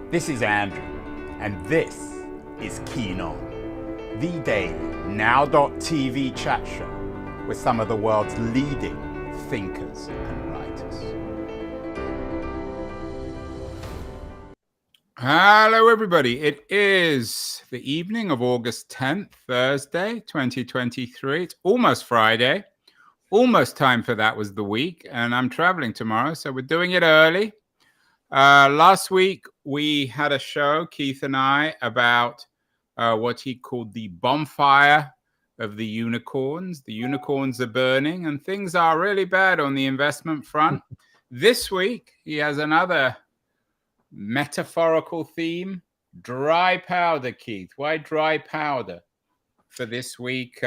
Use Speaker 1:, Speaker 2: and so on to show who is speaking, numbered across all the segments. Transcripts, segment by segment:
Speaker 1: This is Andrew, and this is Keen On, the daily now.tv chat show with some of the world's leading thinkers and writers. Hello, everybody. It is the evening of August 10th, Thursday, 2023. It's almost Friday. Almost time for That Was the Week, and I'm traveling tomorrow, so we're doing it early. Last week, we had a show, Keith and I, about what he called the bonfire of the unicorns. The unicorns are burning, and things are really bad on the investment front. This week, he has another metaphorical theme, dry powder, Keith. Why dry powder for this week?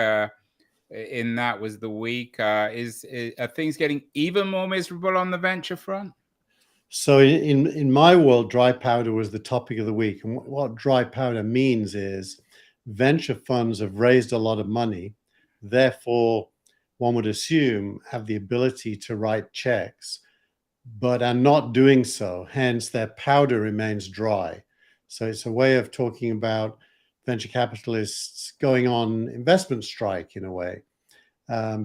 Speaker 1: In That Was the Week. Are things getting even more miserable on the venture front?
Speaker 2: So in my world, dry powder was the topic of the week. And what dry powder means is venture funds have raised a lot of money, therefore one would assume have the ability to write checks, but are not doing so. Hence their powder remains dry. So it's a way of talking about venture capitalists going on investment strike in a way.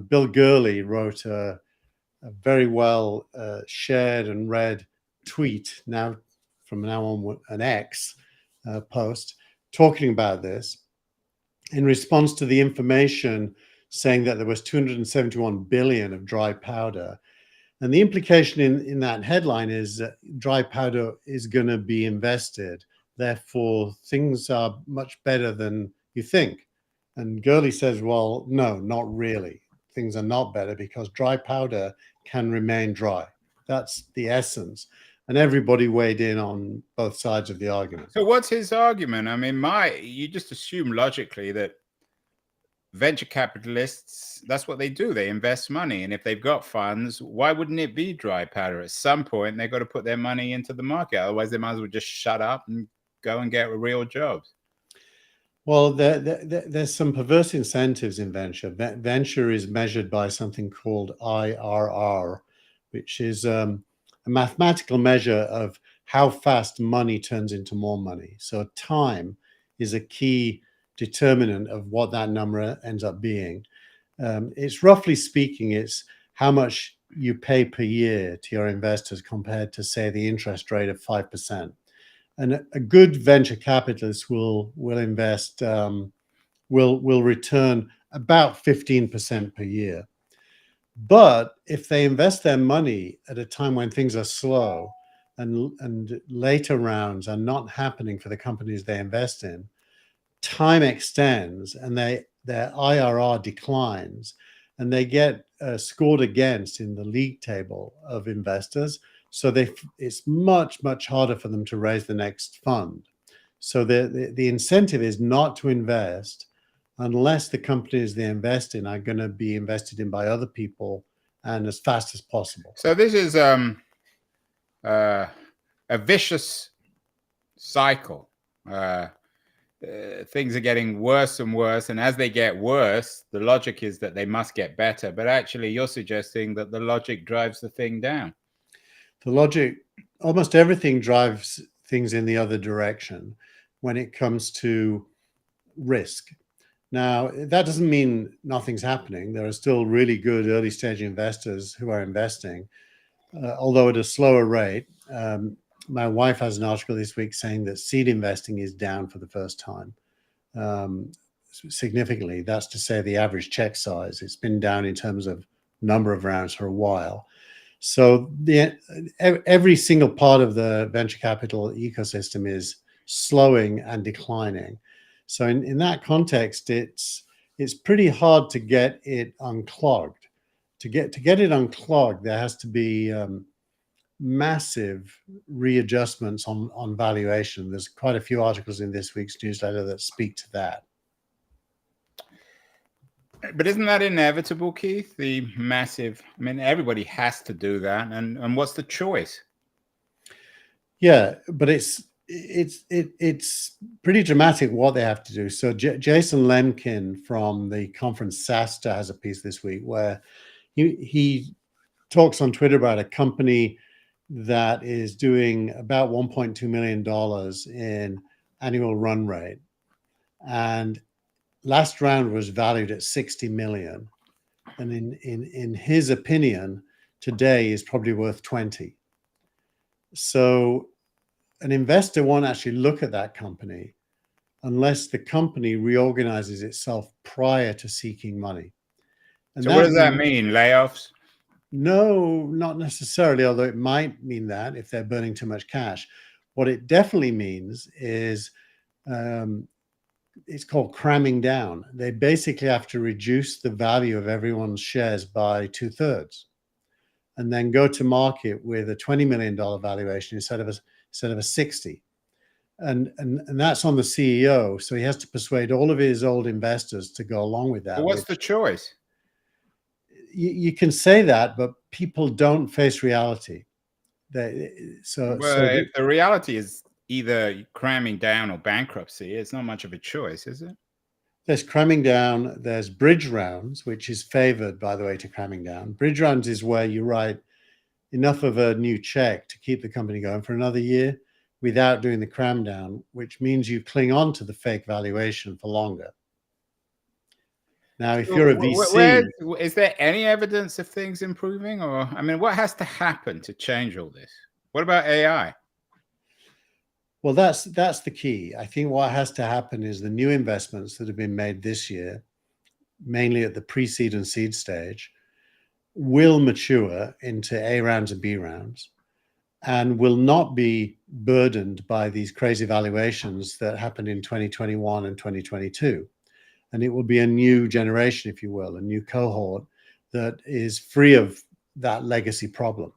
Speaker 2: Bill Gurley wrote a very well shared and read tweet, now from now on an X post, talking about this in response to the information saying that there was 271 billion of dry powder. And the implication in that headline is that dry powder is going to be invested. Therefore, things are much better than you think. And Gurley says, well, no, not really. Things are not better because dry powder can remain dry. That's the essence. And everybody weighed in on both sides of the argument.
Speaker 1: So what's his argument? I mean, you just assume logically that venture capitalists, that's what they do. They invest money. And if they've got funds, why wouldn't it be dry powder? At some point, they've got to put their money into the market. Otherwise, they might as well just shut up and go and get real jobs.
Speaker 2: Well, there's some perverse incentives in venture. Venture is measured by something called IRR, which is a mathematical measure of how fast money turns into more money. So time is a key determinant of what that number ends up being. It's roughly speaking, it's how much you pay per year to your investors compared to, say, the interest rate of 5%. And a good venture capitalist will invest, will return about 15% per year. But if they invest their money at a time when things are slow and later rounds are not happening for the companies they invest in, time extends and their IRR declines, and they get scored against in the league table of investors. So it's much, much harder for them to raise the next fund. So the incentive is not to invest unless the companies they invest in are going to be invested in by other people and as fast as possible.
Speaker 1: So this is a vicious cycle. Things are getting worse and worse, and as they get worse, the logic is that they must get better. But actually, you're suggesting that the logic drives the thing down.
Speaker 2: The logic, almost everything drives things in the other direction when it comes to risk. Now, that doesn't mean nothing's happening. There are still really good early stage investors who are investing, although at a slower rate. My wife has an article this week saying that seed investing is down for the first time, significantly. That's to say the average check size. It's been down in terms of number of rounds for a while. So every single part of the venture capital ecosystem is slowing and declining. So in that context, it's pretty hard to get it unclogged. To get it unclogged, there has to be massive readjustments on valuation. There's quite a few articles in this week's newsletter that speak to that.
Speaker 1: But isn't that inevitable, Keith? The massive, I mean, everybody has to do that. And what's the choice?
Speaker 2: Yeah, but it's pretty dramatic what they have to do. So Jason Lemkin from the conference SaaStr has a piece this week where he talks on Twitter about a company that is doing about $1.2 million in annual run rate. And last round was valued at 60 million. And in his opinion, today is probably worth 20. So an investor won't actually look at that company unless the company reorganizes itself prior to seeking money. And
Speaker 1: So what
Speaker 2: that
Speaker 1: does that
Speaker 2: means
Speaker 1: mean? Layoffs?
Speaker 2: no, not necessarily, although it might mean that if they're burning too much cash. What it definitely means is it's called cramming down. They basically have to reduce the value of everyone's shares by 2/3 and then go to market with a $20 million valuation instead of a 60. And that's on the CEO. So he has to persuade all of his old investors to go along with that.
Speaker 1: Well, what's the choice?
Speaker 2: You can say that, but people don't face reality.
Speaker 1: Well, if the reality is either cramming down or bankruptcy, it's not much of a choice, is it?
Speaker 2: There's cramming down. There's bridge rounds, which is favored, by the way, to cramming down. Bridge rounds is where you write enough of a new check to keep the company going for another year without doing the cram down, which means you cling on to the fake valuation for longer. Now, if you're a VC,
Speaker 1: is there any evidence of things improving? Or, I mean, what has to happen to change all this? What about AI?
Speaker 2: well, that's the key. I think what has to happen is the new investments that have been made this year, mainly at the pre-seed and seed stage, will mature into A rounds and B rounds and will not be burdened by these crazy valuations that happened in 2021 and 2022. And it will be a new generation, if you will, a new cohort that is free of that legacy problem.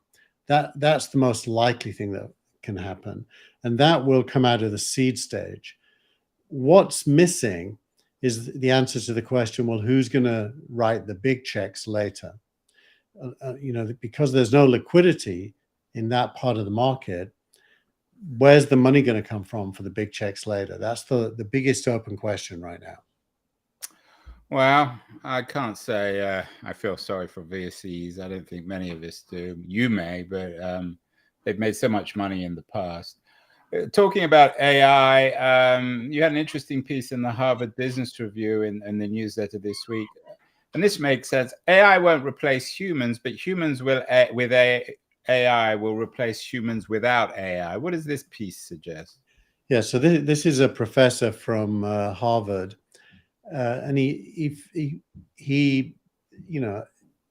Speaker 2: That's the most likely thing that can happen. And that will come out of the seed stage. What's missing is the answer to the question, well, who's going to write the big checks later? Because there's no liquidity in that part of the market, where's the money going to come from for the big checks later? That's the biggest open question right now.
Speaker 1: Well, I can't say I feel sorry for VCs. I don't think many of us do. You may, but they've made so much money in the past. Talking about AI, you had an interesting piece in the Harvard Business Review in the newsletter this week. And this makes sense. AI won't replace humans, but humans will, with AI, will replace humans without AI. What does this piece suggest?
Speaker 2: Yeah, so this is a professor from Harvard, and he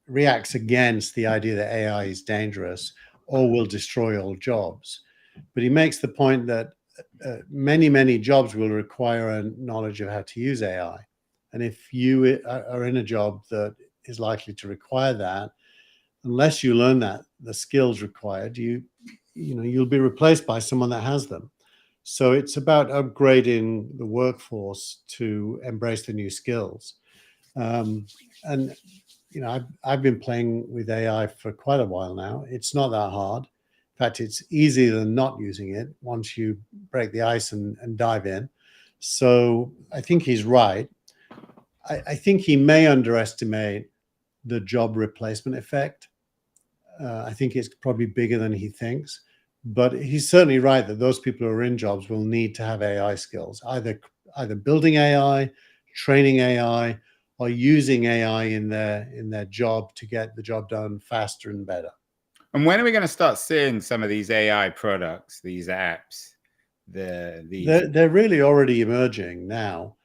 Speaker 2: reacts against the idea that AI is dangerous or will destroy all jobs. But he makes the point that many jobs will require a knowledge of how to use AI. And if you are in a job that is likely to require that, unless you learn the skills required, you'll be replaced by someone that has them. So it's about upgrading the workforce to embrace the new skills. And I've been playing with AI for quite a while now. It's not that hard. In fact, it's easier than not using it once you break the ice and dive in. So I think he's right. I think he may underestimate the job replacement effect. I think it's probably bigger than he thinks. But he's certainly right that those people who are in jobs will need to have AI skills, either building AI, training AI, or using AI in their job to get the job done faster and better.
Speaker 1: And when are we going to start seeing some of these AI products, these apps?
Speaker 2: They're really already emerging now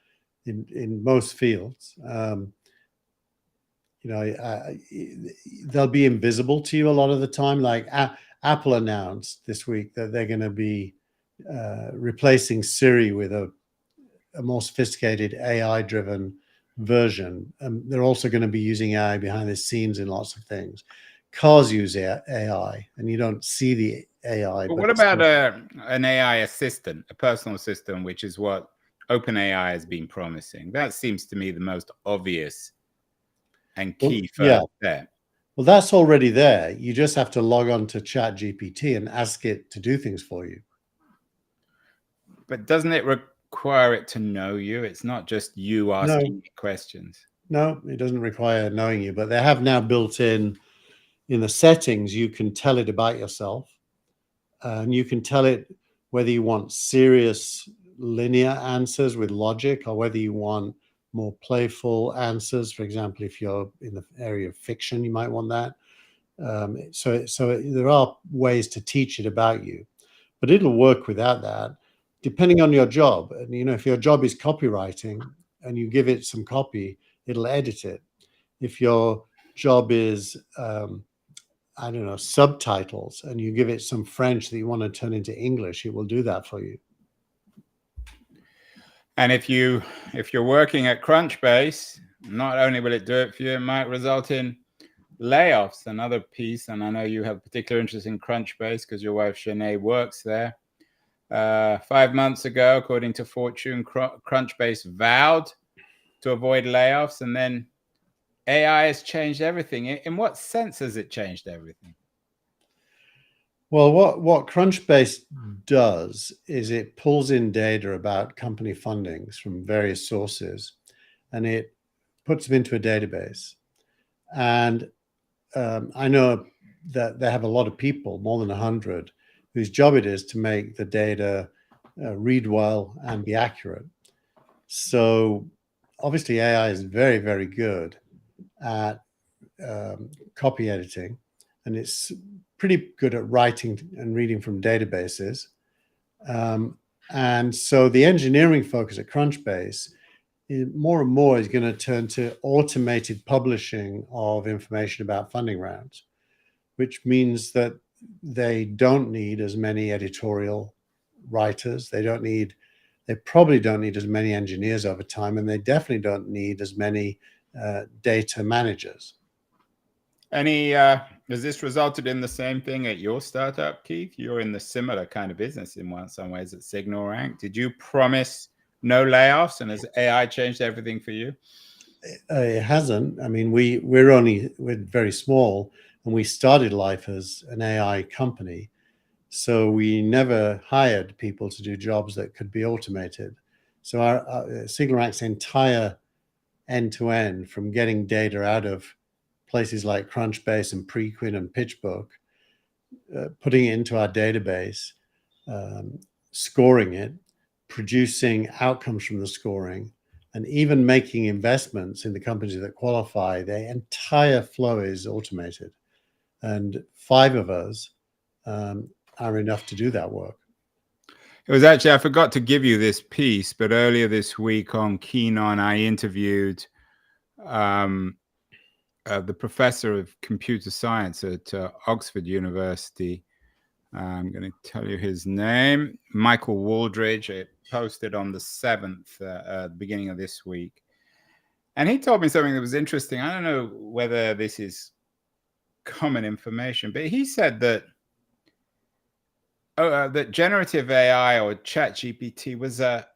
Speaker 2: in most fields. They'll be invisible to you a lot of the time. Like Apple announced this week that they're going to be replacing Siri with a more sophisticated AI-driven version. They're also going to be using AI behind the scenes in lots of things. Cars use AI, and you don't see the AI.
Speaker 1: But what about an AI assistant, a personal assistant, which is what OpenAI has been promising? That seems to me the most obvious and key first step.
Speaker 2: Well, that's already there. You just have to log on to ChatGPT and ask it to do things for you.
Speaker 1: But doesn't it require it to know you? It's not just you asking questions.
Speaker 2: No, it doesn't require knowing you, but they have now built in the settings, you can tell it about yourself. and you can tell it whether you want serious linear answers with logic or whether you want more playful answers. For example, if you're in the area of fiction, you might want that. So there are ways to teach it about you, but it'll work without that, depending on your job. And if your job is copywriting and you give it some copy, it'll edit it. If your job is I don't know, subtitles, and you give it some French that you want to turn into English, it will do that for you.
Speaker 1: And if you're working at Crunchbase, not only will it do it for you, it might result in layoffs. Another piece, and I know you have particular interest in Crunchbase because your wife Shanae works there. 5 months ago, according to Fortune, Crunchbase vowed to avoid layoffs, and then AI has changed everything. In what sense has it changed everything?
Speaker 2: Well, what Crunchbase does is it pulls in data about company fundings from various sources, and it puts them into a database. And I know that they have a lot of people, more than 100, whose job it is to make the data read well and be accurate. So obviously AI is very, very good at copy editing, and it's pretty good at writing and reading from databases. And so the engineering focus at Crunchbase more and more is going to turn to automated publishing of information about funding rounds, which means that they don't need as many editorial writers. They probably don't need as many engineers over time, and they definitely don't need as many data managers.
Speaker 1: Has this resulted in the same thing at your startup, Keith? You're in the similar kind of business in some ways at Signal Rank. Did you promise no layoffs, and has AI changed everything for you?
Speaker 2: It hasn't. I mean, we're very small, and we started life as an AI company, so we never hired people to do jobs that could be automated. So our Signal Rank's entire end-to-end, from getting data out of places like Crunchbase and Preqin and PitchBook, putting it into our database, scoring it, producing outcomes from the scoring, and even making investments in the companies that qualify, the entire flow is automated. And 5 of us are enough to do that work.
Speaker 1: It was actually, I forgot to give you this piece, but earlier this week on Keen On, I interviewed the professor of computer science at Oxford University. I'm going to tell you his name, Michael Waldridge. It posted on the 7th, the beginning of this week. And he told me something that was interesting. I don't know whether this is common information, but he said that that generative AI or ChatGPT was a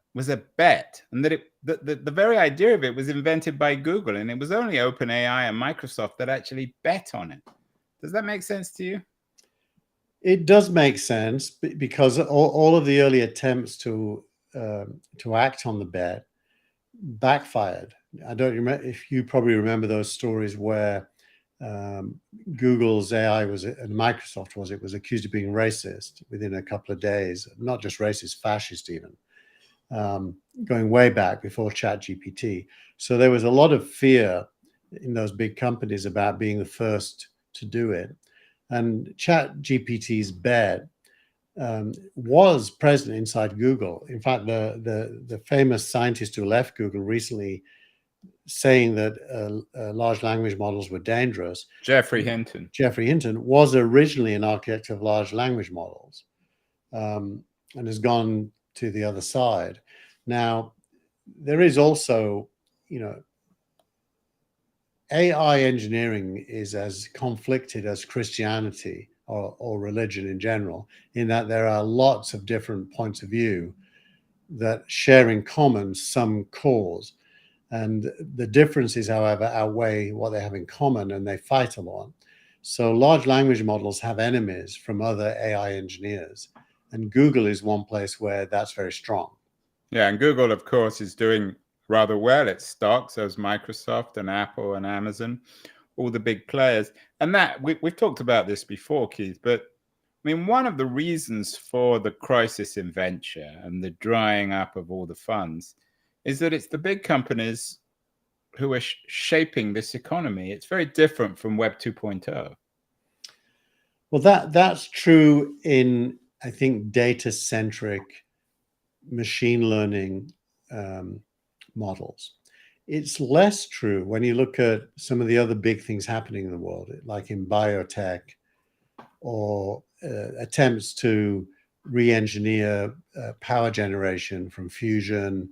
Speaker 1: bet, and that the very idea of it was invented by Google, and it was only OpenAI and Microsoft that actually bet on it. Does that make sense to you?
Speaker 2: It does make sense, because all of the early attempts to act on the bet backfired. I don't remember if you probably remember those stories where Google's AI and Microsoft was accused of being racist within a couple of days. Not just racist, fascist even, going way back before ChatGPT. So there was a lot of fear in those big companies about being the first to do it. And ChatGPT's bet was present inside Google. In fact, the famous scientist who left Google recently, saying that large language models were dangerous,
Speaker 1: Geoffrey Hinton
Speaker 2: was originally an architect of large language models, and has gone to the other side. Now, there is also, AI engineering is as conflicted as Christianity or religion in general, in that there are lots of different points of view that share in common some cause. And the differences, however, outweigh what they have in common, and they fight a lot. So large language models have enemies from other AI engineers, and Google is one place where that's very strong.
Speaker 1: Yeah, and Google, of course, is doing rather well. Its stocks, as Microsoft and Apple and Amazon, all the big players. And that we've talked about this before, Keith, but mean, one of the reasons for the crisis in venture and the drying up of all the funds is that it's the big companies who are shaping this economy. It's very different from Web 2.0.
Speaker 2: Well, that's true in, I think, data-centric machine learning models. It's less true when you look at some of the other big things happening in the world, like in biotech or attempts to re-engineer power generation from fusion.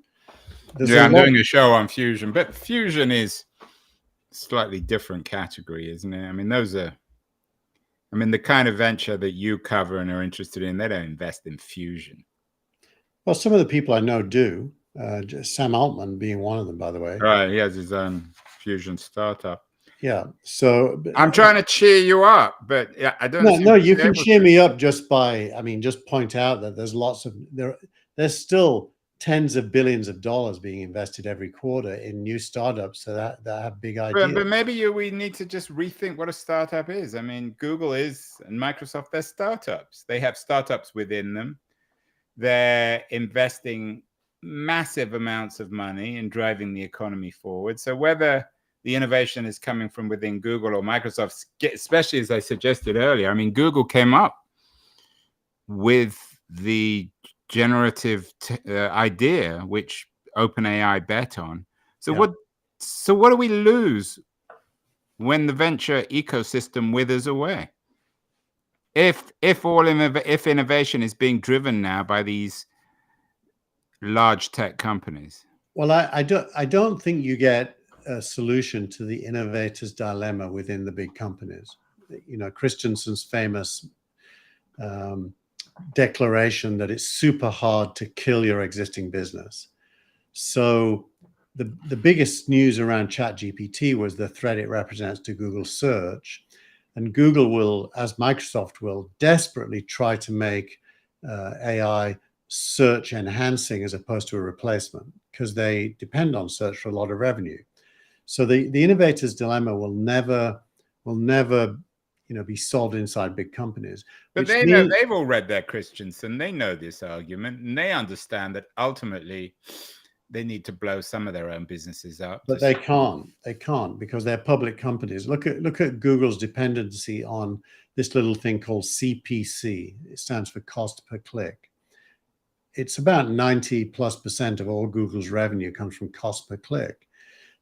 Speaker 1: I'm doing a show on fusion, but fusion is a slightly different category, isn't it? I mean, the kind of venture that you cover and are interested in, they don't invest in fusion.
Speaker 2: Well, some of the people I know do. Sam Altman being one of them, by the way.
Speaker 1: Right, he has his own fusion startup.
Speaker 2: Yeah, so
Speaker 1: I'm trying to cheer you up, but yeah, I don't.
Speaker 2: No, you can cheer me up just by, just point out that there's still tens of billions of dollars being invested every quarter in new startups that have big ideas.
Speaker 1: But maybe we need to just rethink what a startup is. I mean, Google is and Microsoft, they're startups. They have startups within them. They're investing massive amounts of money in driving the economy forward. So whether the innovation is coming from within Google or Microsoft, especially as I suggested earlier, I mean, Google came up with the generative idea, which OpenAI bet on. So
Speaker 2: Yeah.
Speaker 1: what do we lose when the venture ecosystem withers away? If innovation is being driven now by these large tech companies.
Speaker 2: Well, I don't think you get a solution to the innovator's dilemma within the big companies. Christensen's famous declaration that it's super hard to kill your existing business. So the biggest news around ChatGPT was the threat it represents to Google search. And Google will, as Microsoft will, desperately try to make AI search enhancing as opposed to a replacement, because they depend on search for a lot of revenue. So the innovator's dilemma will never be solved inside big companies.
Speaker 1: But they know, they've all read their Christensen. They know this argument, and they understand that ultimately they need to blow some of their own businesses up.
Speaker 2: But they can't. They can't, because they're public companies. Look at Google's dependency on this little thing called CPC. It stands for cost per click. It's about 90+% of all Google's revenue comes from cost per click.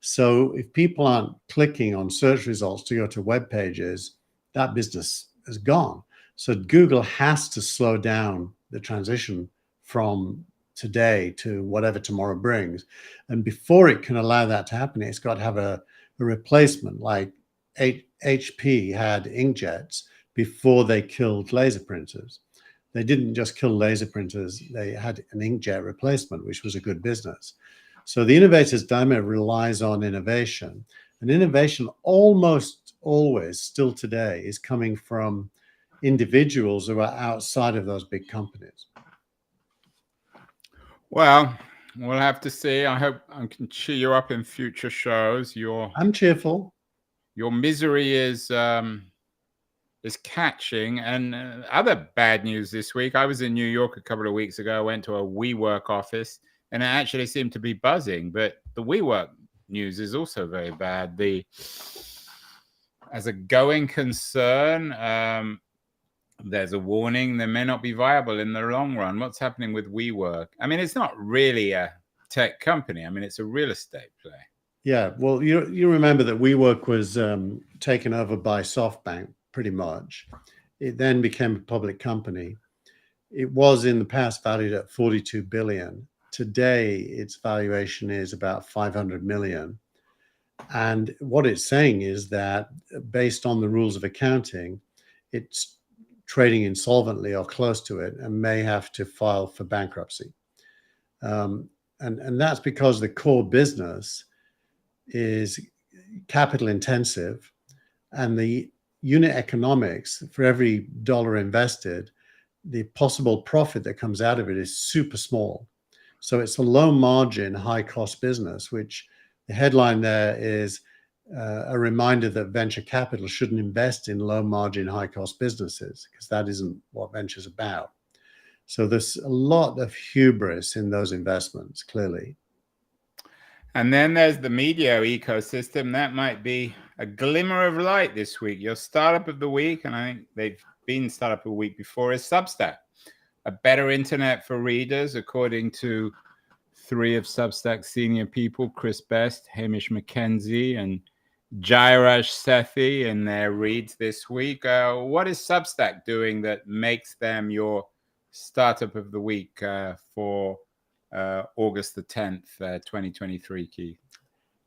Speaker 2: So if people aren't clicking on search results to go to web pages, that business is gone. So Google has to slow down the transition from today to whatever tomorrow brings. And before it can allow that to happen, it's got to have a replacement, like HP had inkjets before they killed laser printers. They didn't just kill laser printers, they had an inkjet replacement, which was a good business. So the innovator's dilemma relies on innovation. And innovation almost always, still today, is coming from individuals who are outside of those big companies.
Speaker 1: Well, we'll have to see. I hope I can cheer you up in future shows.
Speaker 2: I'm cheerful.
Speaker 1: Your misery is catching. And other bad news this week. I was in New York a couple of weeks ago. I went to a WeWork office, and it actually seemed to be buzzing. But the WeWork news is also very bad. As a going concern, there's a warning they may not be viable in the long run. What's happening with WeWork? I mean, it's not really a tech company. I mean, it's a real estate play.
Speaker 2: Yeah, well, you remember that WeWork was taken over by SoftBank, pretty much. It then became a public company. It was in the past valued at $42 billion. Today, its valuation is about $500 million. And what it's saying is that based on the rules of accounting, it's trading insolvently or close to it and may have to file for bankruptcy. And that's because the core business is capital intensive, and the unit economics for every dollar invested, the possible profit that comes out of it is super small. So it's a low margin, high cost business, which the headline there is a reminder that venture capital shouldn't invest in low margin, high cost businesses, because that isn't what venture's about. So there's a lot of hubris in those investments, clearly.
Speaker 1: And then there's the media ecosystem. That might be a glimmer of light this week. Your startup of the week, and I think they've been startup of the week before, is Substack, a better internet for readers, according to three of Substack's senior people, Chris Best, Hamish McKenzie, and Jairaj Sethi, in their reads this week. What is Substack doing that makes them your startup of the week for August the 10th, 2023, Keith?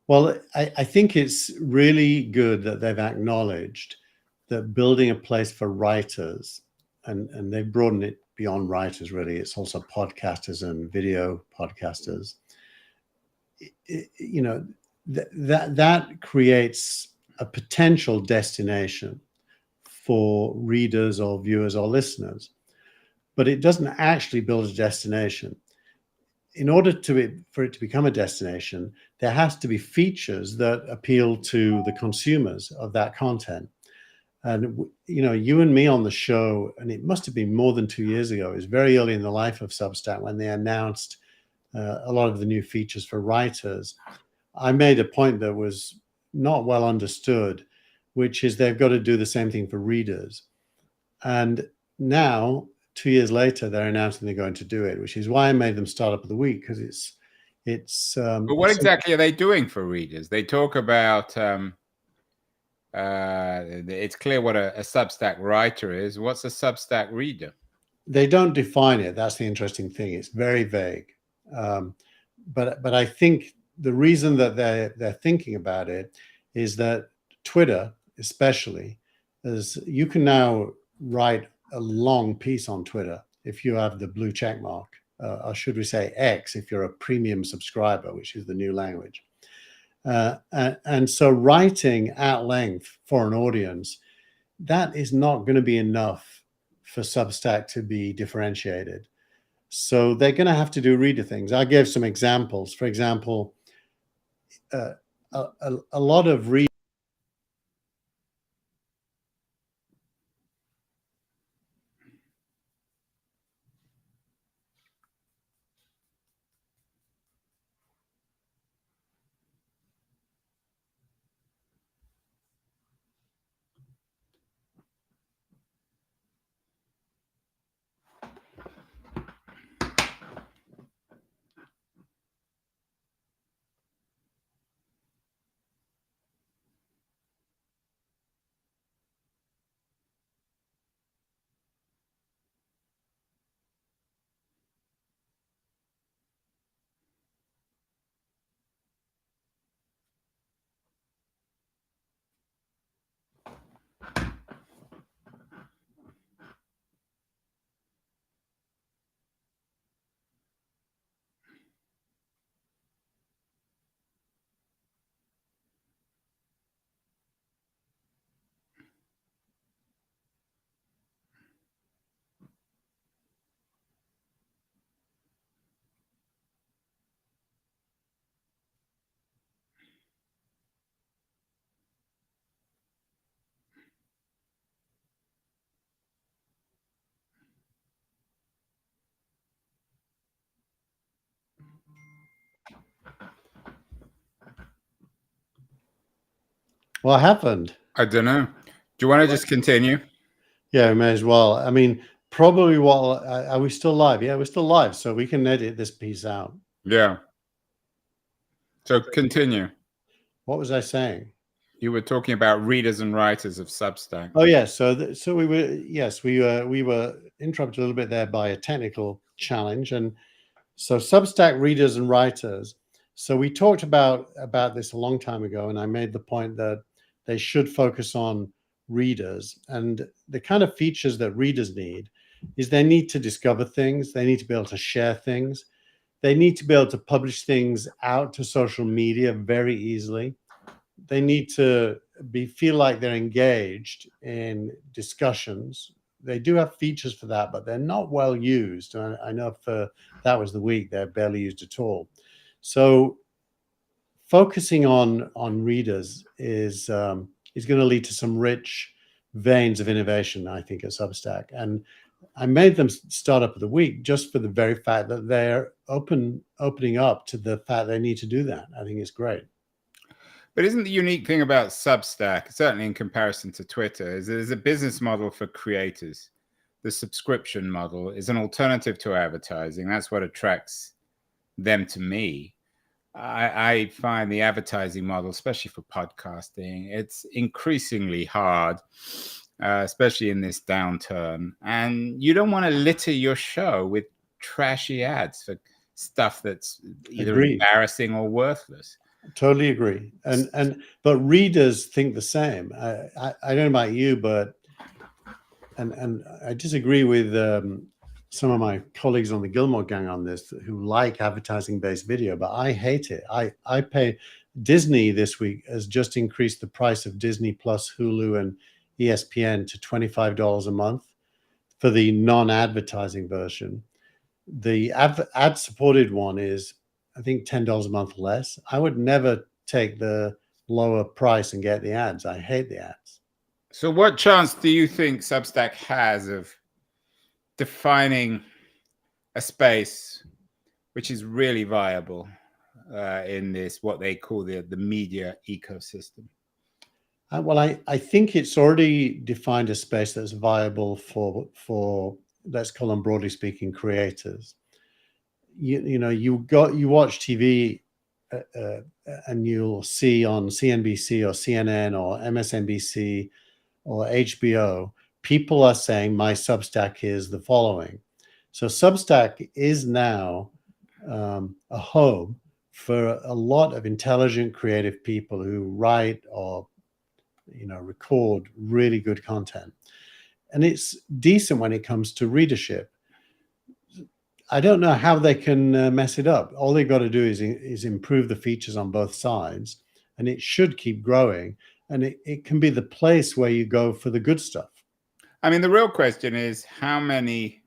Speaker 2: Well, I think it's really good that they've acknowledged that building a place for writers, and they've broadened it beyond writers, really. It's also podcasters and video podcasters. You know, that creates a potential destination for readers or viewers or listeners, but it doesn't actually build a destination. In order for it to become a destination, there has to be features that appeal to the consumers of that content. And you and me on the show, and it must have been more than 2 years ago. It was very early in the life of Substack when they announced a lot of the new features for writers. I made a point that was not well understood, which is they've got to do the same thing for readers. And now, 2 years later, they're announcing they're going to do it, which is why I made them startup of the week, because it's.
Speaker 1: But what exactly are they doing for readers? They talk about. It's clear what a Substack writer is. What's a Substack reader?
Speaker 2: They don't define it. That's the interesting thing. It's very vague. But I think the reason that they're thinking about it is that Twitter, especially, as you can now write a long piece on Twitter if you have the blue check mark, or should we say X if you're a premium subscriber, which is the new language. And so writing at length for an audience, that is not going to be enough for Substack to be differentiated. So they're going to have to do reader things. I gave some examples. For example, a lot of readers. What happened?
Speaker 1: I don't know. Do you want to just continue?
Speaker 2: Yeah, we may as well. I mean, probably what are we still live? Yeah, we're still live, so we can edit this piece out.
Speaker 1: Yeah. So continue.
Speaker 2: What was I saying?
Speaker 1: You were talking about readers and writers of Substack.
Speaker 2: Oh yeah, so we were interrupted a little bit there by a technical challenge, and so Substack readers and writers. So we talked about this a long time ago, and I made the point that they should focus on readers, and the kind of features that readers need is they need to discover things, they need to be able to share things, they need to be able to publish things out to social media very easily. They need to feel like they're engaged in discussions. They do have features for that, but they're not well used. I know for that was the week they're barely used at all. So focusing on readers is going to lead to some rich veins of innovation, I think, at Substack. And I made them startup of the week just for the very fact that they're opening up to the fact they need to do that. I think it's great.
Speaker 1: But isn't the unique thing about Substack, certainly in comparison to Twitter, is there's a business model for creators. The subscription model is an alternative to advertising. That's what attracts them to me. I find the advertising model, especially for podcasting, it's increasingly hard, especially in this downturn. And you don't want to litter your show with trashy ads for stuff that's either embarrassing or worthless.
Speaker 2: Totally agree. But readers think the same. I don't know about you, but and I disagree with some of my colleagues on the Gilmore Gang on this who like advertising-based video, but I hate it. I pay. Disney this week has just increased the price of Disney Plus, Hulu, and ESPN to $25 a month for the non-advertising version. The ad-supported one is, I think, $10 a month less. I would never take the lower price and get the ads. I hate the ads.
Speaker 1: So what chance do you think Substack has of defining a space which is really viable in this, what they call the media ecosystem?
Speaker 2: Well, I think it's already defined a space that's viable for let's call them, broadly speaking, creators. You watch TV and you'll see on CNBC or CNN or MSNBC or HBO, people are saying my Substack is the following. So Substack is now a home for a lot of intelligent, creative people who write or record really good content. And it's decent when it comes to readership. I don't know how they can mess it up. All they've got to do is improve the features on both sides, and it should keep growing. And it can be the place where you go for the good stuff.
Speaker 1: I mean, the real question is how many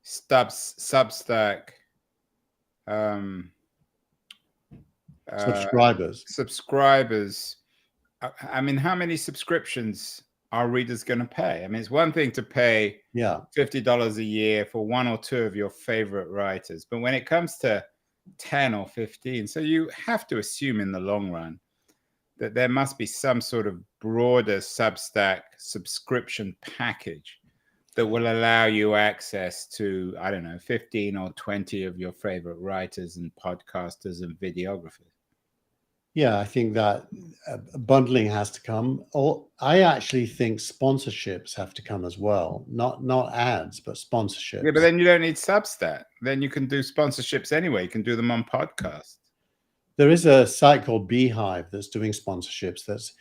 Speaker 1: Substack subscribers. I mean, how many subscriptions are readers going to pay? I mean, it's one thing to pay $50 a year for one or two of your favorite writers, but when it comes to 10 or 15, so you have to assume in the long run that there must be some sort of broader Substack subscription package that will allow you access to, I don't know, 15 or 20 of your favorite writers and podcasters and videographers.
Speaker 2: Yeah, I think that bundling has to come. I actually think sponsorships have to come as well. Not ads, but sponsorships.
Speaker 1: Yeah, but then you don't need Substack. Then you can do sponsorships anyway. You can do them on podcasts.
Speaker 2: There is a site called Beehive that's doing sponsorships. That's,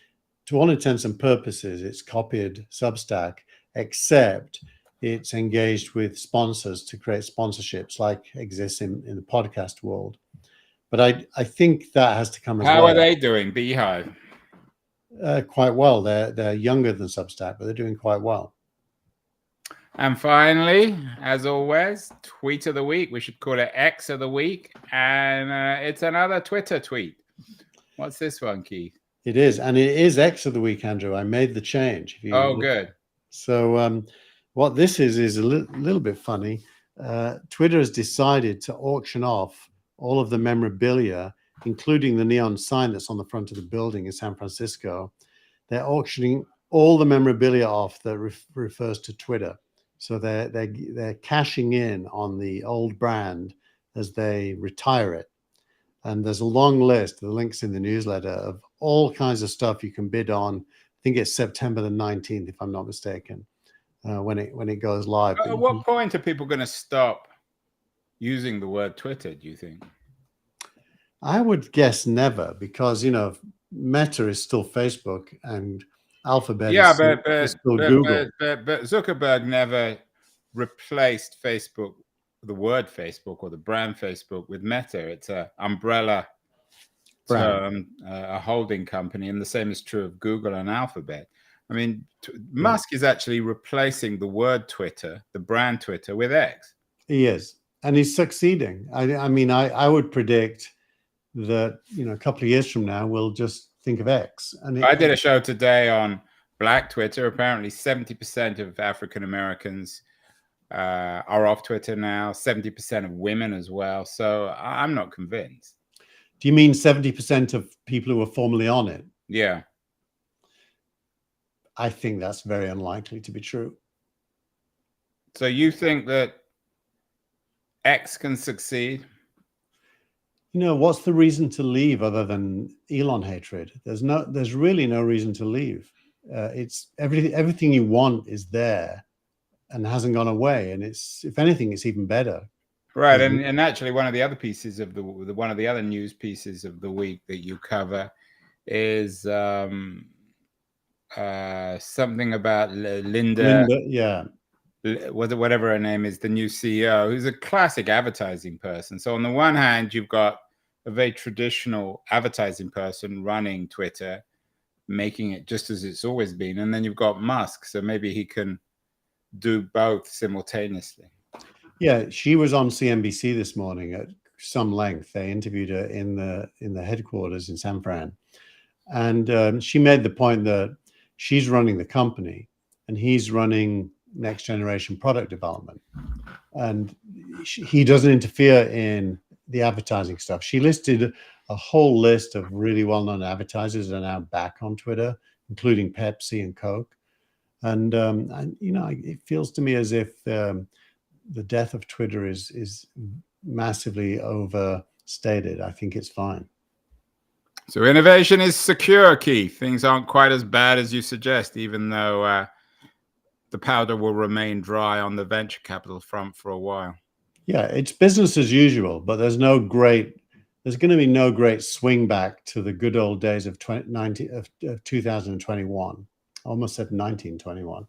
Speaker 2: to all intents and purposes, it's copied Substack, except it's engaged with sponsors to create sponsorships like exists in the podcast world. But I think that has to come as well.
Speaker 1: How are they doing, Beehive?
Speaker 2: Quite well. They're younger than Substack, but they're doing quite well.
Speaker 1: And finally, as always, tweet of the week. We should call it X of the week. And it's another Twitter tweet. What's this one, Keith?
Speaker 2: It is. And it is X of the week, Andrew. I made the change.
Speaker 1: Good.
Speaker 2: So what this is a little bit funny. Twitter has decided to auction off all of the memorabilia, including the neon sign that's on the front of the building in San Francisco. They're auctioning all the memorabilia off that refers to Twitter. So they're cashing in on the old brand as they retire it. And there's a long list, the links in the newsletter, of all kinds of stuff you can bid on. I think it's September the 19th, if I'm not mistaken, when it goes live.
Speaker 1: At what point are people going to stop using the word Twitter, do you think?
Speaker 2: I would guess never, because Meta is still Facebook and Alphabet is still Google.
Speaker 1: But Zuckerberg never replaced Facebook, the word Facebook or the brand Facebook, with Meta. It's an umbrella term, a holding company, and the same is true of Google and Alphabet. I mean, Musk is actually replacing the word Twitter, the brand Twitter, with X.
Speaker 2: He is. And he's succeeding. I mean, I would predict that, you know, a couple of years from now, we'll just think of X. And
Speaker 1: I did a show today on Black Twitter. Apparently 70% of African Americans are off Twitter now, 70% of women as well. So I'm not convinced.
Speaker 2: Do you mean 70% of people who were formerly on it?
Speaker 1: Yeah.
Speaker 2: I think that's very unlikely to be true.
Speaker 1: So you think that X can succeed?
Speaker 2: You know, what's the reason to leave other than Elon hatred? There's really no reason to leave. It's everything you want is there and hasn't gone away. And it's, if anything, it's even better.
Speaker 1: Right. And actually one of the other pieces of one of the other news pieces of the week that you cover is something about Linda,
Speaker 2: yeah,
Speaker 1: whatever her name is, the new CEO, who's a classic advertising person. So on the one hand, you've got a very traditional advertising person running Twitter, making it just as it's always been. And then you've got Musk. So maybe he can do both simultaneously.
Speaker 2: Yeah, she was on CNBC this morning at some length. They interviewed her in the headquarters in San Fran. And she made the point that she's running the company and he's running next generation product development. And he doesn't interfere in the advertising stuff. She listed a whole list of really well-known advertisers that are now back on Twitter, including Pepsi and Coke. And you know, it feels to me as if the death of Twitter is massively overstated. I think it's fine.
Speaker 1: So innovation is secure, Keith. Things aren't quite as bad as you suggest, even though the powder will remain dry on the venture capital front for a while.
Speaker 2: Yeah, it's business as usual, but there's going to be no great swing back to the good old days of 2021. I almost said 1921.